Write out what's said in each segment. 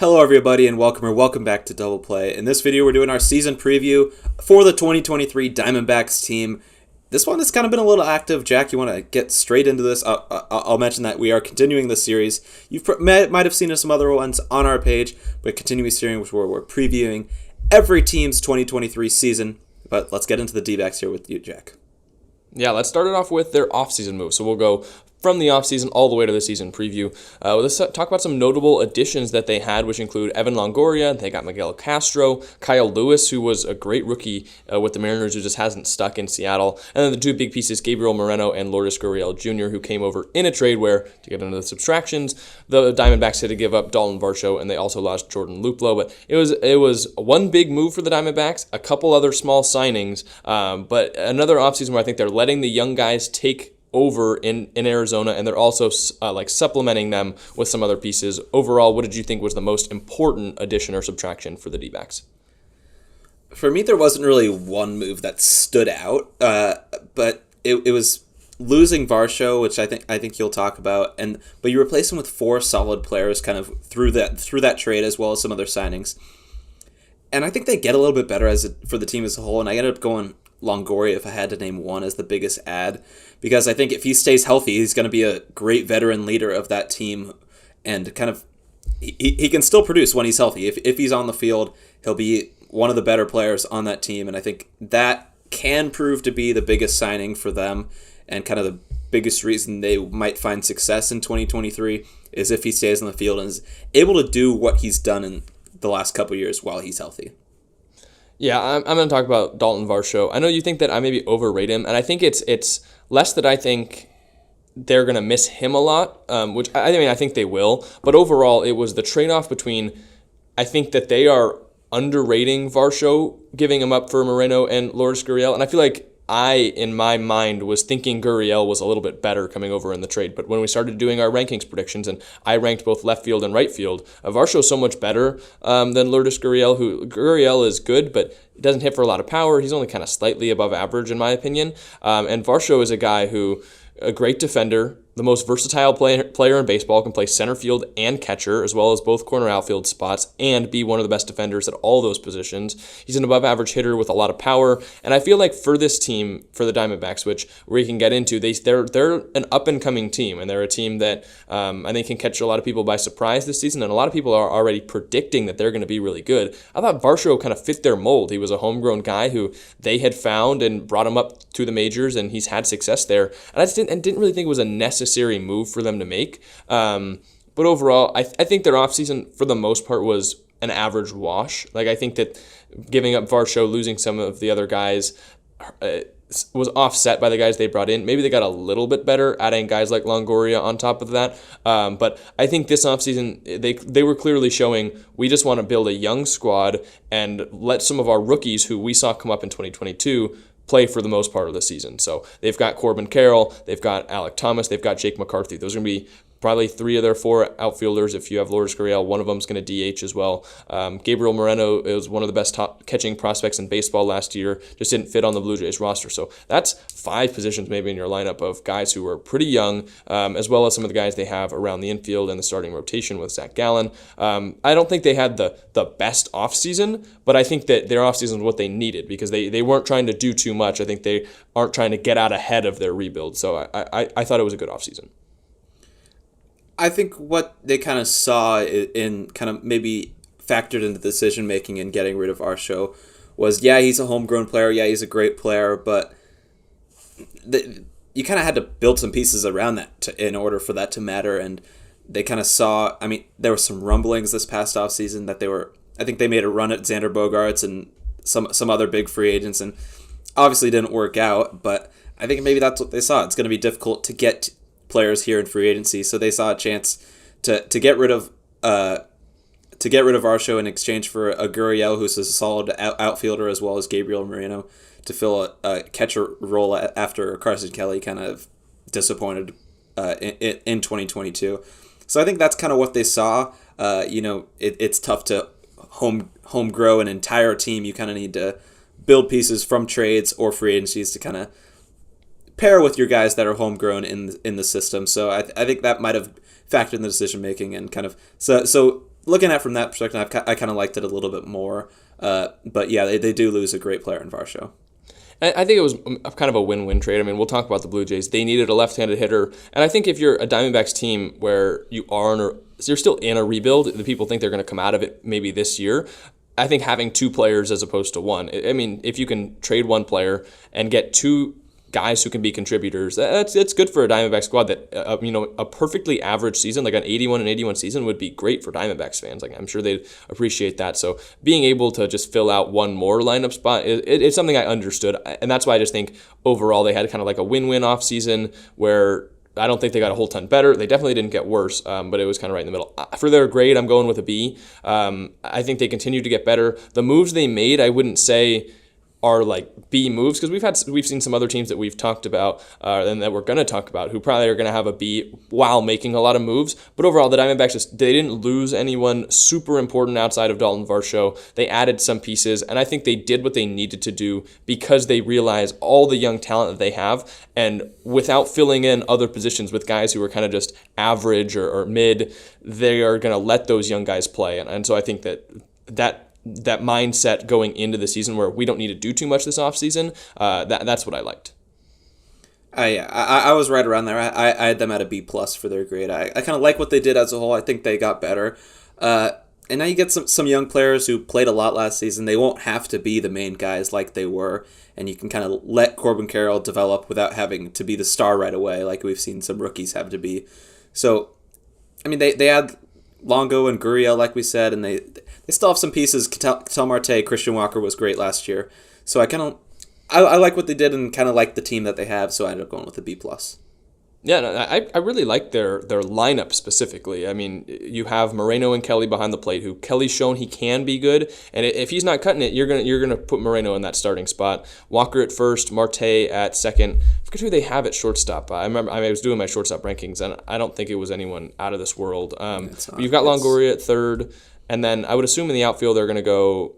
Hello everybody and welcome back to Double Play. In this video we're doing our season preview for the 2023 Diamondbacks team. This one has kind of been a little active. Jack, you want to get straight into this? I'll mention that we are continuing the series. You might have seen some other ones on our page, but continuing series where we're previewing every team's 2023 season. But let's get into the D-backs here with you, Jack. Yeah, let's start it off with their offseason move. So we'll go from the offseason all the way to the season preview. Let's talk about some notable additions that they had, which include Evan Longoria. They got Miguel Castro, Kyle Lewis, who was a great rookie with the Mariners, who just hasn't stuck in Seattle. And then the two big pieces, Gabriel Moreno and Lourdes Gurriel Jr., who came over in a trade where, to get into the subtractions, the Diamondbacks had to give up Dalton Varsho, and they also lost Jordan Luplow. But it was one big move for the Diamondbacks, a couple other small signings, but another offseason where I think they're letting the young guys take over in Arizona, and they're also supplementing them with some other pieces. Overall, what did you think was the most important addition or subtraction for the D-backs? For me, there wasn't really one move that stood out, but it was losing Varsho, which I think you'll talk about, but you replace him with four solid players kind of through that trade, as well as some other signings. And I think they get a little bit better for the team as a whole, and I ended up going Longoria if I had to name one as the biggest add, because I think if he stays healthy, he's going to be a great veteran leader of that team, and kind of he can still produce when he's healthy. If he's on the field, he'll be one of the better players on that team, and I think that can prove to be the biggest signing for them, and kind of the biggest reason they might find success in 2023 is if he stays on the field and is able to do what he's done in the last couple of years while he's healthy. Yeah, I'm going to talk about Dalton Varsho. I know you think that I maybe overrate him, and I think it's less that I think they're going to miss him a lot, which I think they will. But overall, it was the trade-off between, I think that they are underrating Varsho, giving him up for Moreno and Lourdes Gurriel, and I feel like in my mind, was thinking Gurriel was a little bit better coming over in the trade. But when we started doing our rankings predictions, and I ranked both left field and right field, Varsho is so much better than Lourdes Gurriel, who Gurriel is good, but doesn't hit for a lot of power. He's only kind of slightly above average, in my opinion. And Varsho is a guy who, a great defender, the most versatile player in baseball, can play center field and catcher, as well as both corner outfield spots, and be one of the best defenders at all those positions. He's an above-average hitter with a lot of power, and I feel like for this team, for the Diamondbacks, which we can get into, they're an up-and-coming team, and they're a team that I think can catch a lot of people by surprise this season, and a lot of people are already predicting that they're going to be really good. I thought Varsho kind of fit their mold. He was a homegrown guy who they had found and brought him up to the majors, and he's had success there, and I didn't really think it was a necessary move for them to make. But overall, I think their offseason, for the most part, was an average wash. Like, I think that giving up Varsho, losing some of the other guys, was offset by the guys they brought in. Maybe they got a little bit better, adding guys like Longoria on top of that. But I think this offseason, they were clearly showing, we just want to build a young squad and let some of our rookies who we saw come up in 2022 play for the most part of the season. So they've got Corbin Carroll, they've got Alec Thomas, they've got Jake McCarthy. Those are going to be probably three of their four outfielders. If you have Lourdes Gurriel, one of them is going to DH as well. Gabriel Moreno is one of the best top catching prospects in baseball last year, just didn't fit on the Blue Jays roster. So that's five positions maybe in your lineup of guys who are pretty young, as well as some of the guys they have around the infield and the starting rotation with Zach Gallen. I don't think they had the best offseason, but I think that their offseason was what they needed, because they weren't trying to do too much. I think they aren't trying to get out ahead of their rebuild. So I thought it was a good offseason. I think what they kind of saw in kind of maybe factored into decision-making in getting rid of Varsho was, yeah, he's a homegrown player, yeah, he's a great player, but you kind of had to build some pieces around that in order for that to matter, and they kind of saw, I mean, there were some rumblings this past offseason that I think they made a run at Xander Bogaerts and some other big free agents, and obviously didn't work out, but I think maybe that's what they saw. It's going to be difficult to get players here in free agency, so they saw a chance to get rid of Varsho in exchange for a Gurriel, who's a solid outfielder, as well as Gabriel Moreno to fill a catcher role after Carson Kelly kind of disappointed in 2022. So I think that's kind of what they saw. It's tough to home grow an entire team. You kind of need to build pieces from trades or free agencies to kind of pair with your guys that are homegrown in the system. So I think that might have factored in the decision making, and kind of so looking at it from that perspective, I kind of liked it a little bit more. But yeah, they do lose a great player in Varsho. I think it was kind of a win-win trade. I mean, we'll talk about the Blue Jays. They needed a left-handed hitter, and I think if you're a Diamondbacks team where you're still in a rebuild, the people think they're going to come out of it maybe this year. I think having two players as opposed to one. I mean, if you can trade one player and get two guys who can be contributors, that's good for a Diamondbacks squad. That a perfectly average season, like an 81 season, would be great for Diamondbacks fans. Like, I'm sure they'd appreciate that. So being able to just fill out one more lineup spot it's something I understood, and that's why I just think overall they had kind of like a win-win off season where I don't think they got a whole ton better. They definitely didn't get worse, but it was kind of right in the middle. For their grade, I'm going with a B. I think they continue to get better. The moves they made, I wouldn't say are like B moves, because we've seen some other teams that we've talked about and that we're going to talk about who probably are going to have a B while making a lot of moves. But overall, the Diamondbacks they didn't lose anyone super important outside of Dalton Varsho. They added some pieces, and I think they did what they needed to do because they realize all the young talent that they have, and without filling in other positions with guys who are kind of just average or mid, they are going to let those young guys play. And so I think that mindset going into the season where we don't need to do too much this offseason, that's what I liked. I was right around there. I had them at a B+ for their grade. I kind of like what they did as a whole. I think they got better. And now you get some young players who played a lot last season. They won't have to be the main guys like they were, and you can kind of let Corbin Carroll develop without having to be the star right away like we've seen some rookies have to be. So, I mean, they had Longo and Gurriel, like we said, and they still have some pieces. Ketel Marte, Christian Walker was great last year. So I like what they did and kind of like the team that they have, so I ended up going with a B+. Yeah, no, I really like their lineup specifically. I mean, you have Moreno and Kelly behind the plate, who Kelly's shown he can be good, and if he's not cutting it, you're gonna put Moreno in that starting spot. Walker at first, Marte at second. I forget who they have at shortstop. I was doing my shortstop rankings, and I don't think it was anyone out of this world. You've got Longoria at third, and then I would assume in the outfield they're gonna go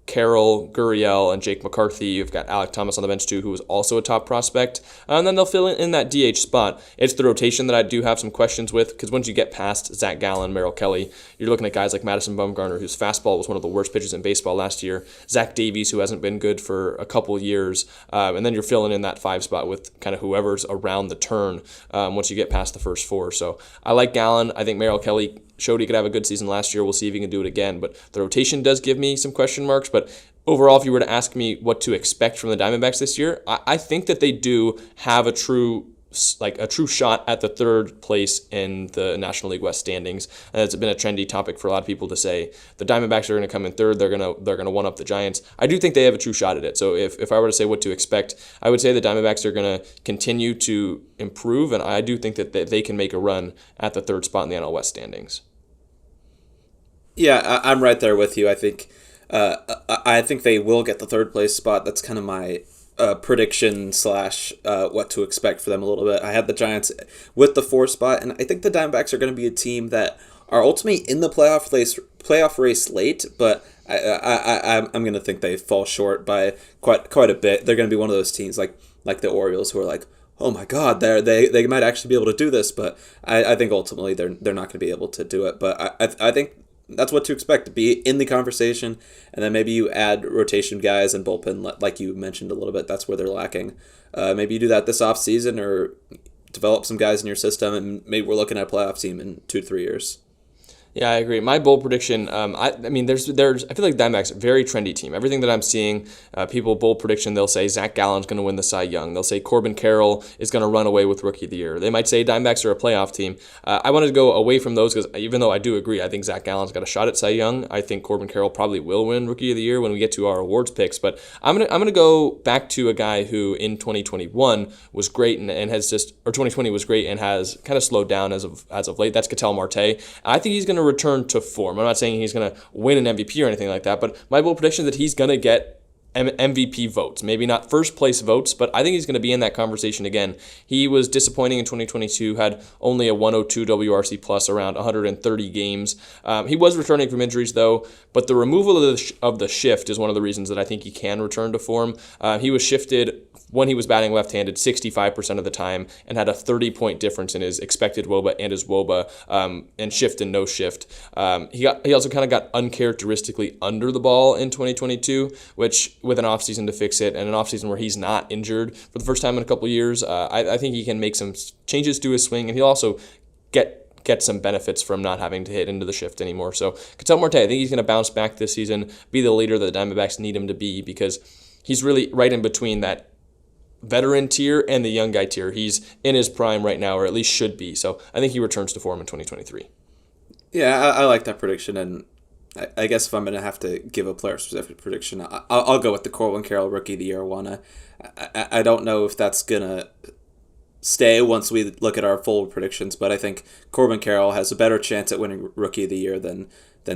Carroll, Gurriel, and Jake McCarthy. You've got Alec Thomas on the bench too, who is also a top prospect. And then they'll fill in that DH spot. It's the rotation that I do have some questions with, because once you get past Zach Gallen, Merrill Kelly, you're looking at guys like Madison Bumgarner, whose fastball was one of the worst pitches in baseball last year. Zach Davies, who hasn't been good for a couple years. And then you're filling in that 5 spot with kind of whoever's around the turn once you get past the first 4. So I like Gallen. I think Merrill Kelly showed he could have a good season last year. We'll see if he can do it again. But the rotation does give me some question marks. But overall, if you were to ask me what to expect from the Diamondbacks this year, I think that they do have a true shot at the third place in the National League West standings. And it's been a trendy topic for a lot of people to say the Diamondbacks are going to come in third. They're going to one up the Giants. I do think they have a true shot at it. So if I were to say what to expect, I would say the Diamondbacks are going to continue to improve, and I do think that they can make a run at the third spot in the NL West standings. Yeah, I'm right there with you. I think they will get the third place spot. That's kind of my prediction / what to expect for them a little bit. I had the Giants with the 4 spot, and I think the Diamondbacks are going to be a team that are ultimately in the playoff race late, but I'm going to think they fall short by quite a bit. They're going to be one of those teams like the Orioles, who are like, oh my God, they might actually be able to do this, but I think ultimately they're not going to be able to do it. But I think that's what to expect, to be in the conversation, and then maybe you add rotation guys and bullpen, like you mentioned a little bit. That's where they're lacking. Maybe you do that this offseason, or develop some guys in your system, and maybe we're looking at a playoff team in 2 to 3 years. Yeah, I agree. My bold prediction, I mean, there's I feel like Diamondbacks, very trendy team. Everything that I'm seeing, people bold prediction, they'll say Zach Gallen's going to win the Cy Young. They'll say Corbin Carroll is going to run away with Rookie of the Year. They might say Diamondbacks are a playoff team. I wanted to go away from those because even though I do agree, I think Zach Gallen's got a shot at Cy Young. I think Corbin Carroll probably will win Rookie of the Year when we get to our awards picks. But I'm gonna go back to a guy who in 2021 was great and has just, or 2020 was great and has kind of slowed down as of late. That's Ketel Marte. I think he's going to return to form. I'm not saying he's going to win an MVP or anything like that, but my bold prediction is that he's going to get MVP votes. Maybe not first place votes, but I think he's going to be in that conversation again. He was disappointing in 2022, had only a 102 WRC plus around 130 games. He was returning from injuries, though, but the removal of the shift is one of the reasons that I think he can return to form. He was shifted when he was batting left-handed 65% of the time and had a 30-point difference in his expected WOBA and his WOBA, and shift and no shift. He also kind of got uncharacteristically under the ball in 2022, which with an offseason to fix it and an offseason where he's not injured for the first time in a couple of years, I think he can make some changes to his swing, and he'll also get some benefits from not having to hit into the shift anymore. So Ketel Marte, I think he's going to bounce back this season, be the leader that the Diamondbacks need him to be, because he's really right in between that veteran tier and the young guy tier. He's in his prime right now, or at least should be. So I think he returns to form in 2023. Yeah, I like that prediction, and I guess if I'm going to have to give a player-specific prediction, I'll go with the Corbin Carroll Rookie of the Year one. I don't know if that's going to stay once we look at our full predictions, but I think Corbin Carroll has a better chance at winning Rookie of the Year than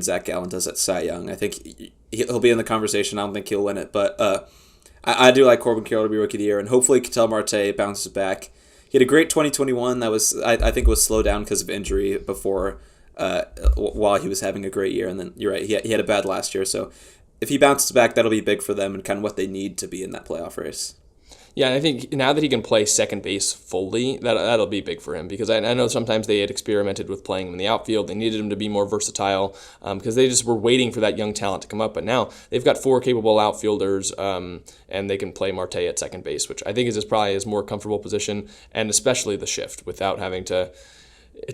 Zach Gallen does at Cy Young. I think he'll be in the conversation. I don't think he'll win it, but I do like Corbin Carroll to be Rookie of the Year, and hopefully Ketel Marte bounces back. He had a great 2021 that was, I think, was slowed down because of injury before, while he was having a great year, and then you're right, he had a bad last year. So if he bounces back, that'll be big for them and kind of what they need to be in that playoff race. Yeah, and I think now that he can play second base fully, that'll be big for him, because I know sometimes they had experimented with playing him in the outfield. They needed him to be more versatile because they just were waiting for that young talent to come up. But now they've got 4 capable outfielders, and they can play Marte at second base, which I think is probably his more comfortable position, and especially the shift without having to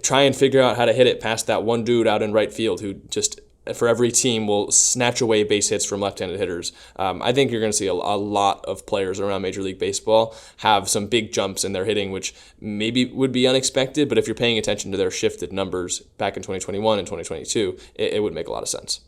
try and figure out how to hit it past that one dude out in right field who just, for every team, will snatch away base hits from left-handed hitters. I think you're going to see a lot of players around Major League Baseball have some big jumps in their hitting, which maybe would be unexpected, but if you're paying attention to their shifted numbers back in 2021 and 2022, it would make a lot of sense.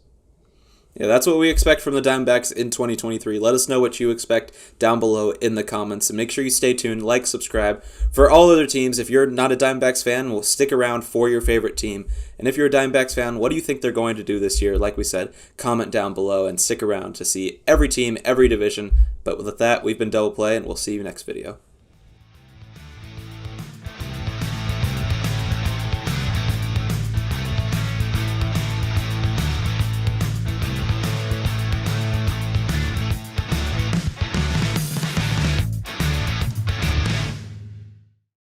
Yeah, that's what we expect from the Diamondbacks in 2023. Let us know what you expect down below in the comments. And make sure you stay tuned, like, subscribe. For all other teams, if you're not a Diamondbacks fan, we'll stick around for your favorite team. And if you're a Diamondbacks fan, what do you think they're going to do this year? Like we said, comment down below and stick around to see every team, every division. But with that, we've been Double Play, and we'll see you next video.